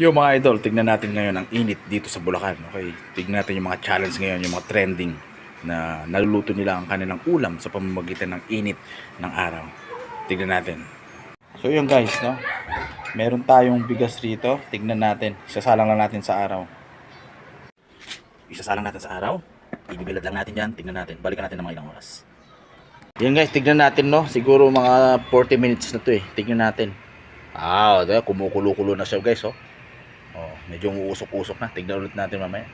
Yung mga idol, tignan natin ngayon ang init dito sa Bulacan. Okay, tignan natin yung mga challenge ngayon, yung mga trending na naluluto nila ang kanilang ulam sa pamamagitan ng init ng araw. Tignan natin. So yun guys, no? Meron tayong bigas rito. Tignan natin. Isasalang lang natin sa araw. Isasalang natin sa araw. Ibibilad lang natin yan. Tignan natin. Balikan natin ng mga ilang oras. Yan guys, tignan natin, no? Siguro mga 40 minutes na to eh. Tignan natin. Kumukulo-kulo na siya guys, oh. Oh, medyo uusok-usok na. Tignan ulit natin mamaya.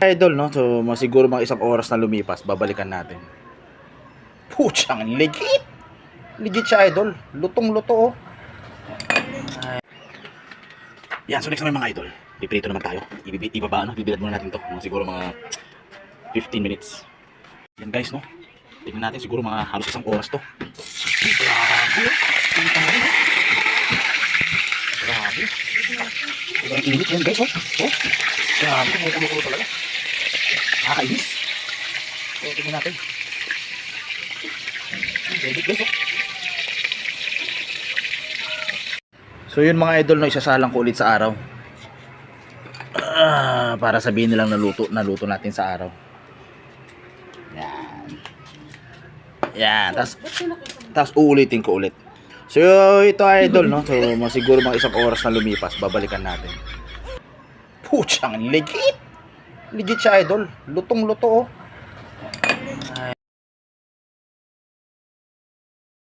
Idol, no? So, siguro mga isang oras na lumipas, babalikan natin. Puchang, legit! Legit siya, idol. Lutong-luto, oh. Yan, so next naman mga idol. Piprito naman tayo. Bibilad muna natin to. Siguro mga 15 minutes. Yan guys, no? Tignan natin, siguro mga halos isang oras to. Grabe. Grabe. Sobrang init yan guys, oh. Oh. Grabe, kumukulo talaga. Nakakainis. So, tignan natin. Init guys, oh. So yun mga idol, no, isasalang ko ulit sa araw. Para sabihin nilang naluto natin sa araw. Yan. Yan, tas uulitin ko ulit. So ito idol, no. So siguro mga isang oras na lumipas, babalikan natin. Puchang, legit. Legit siya idol. Lutong-luto, oh.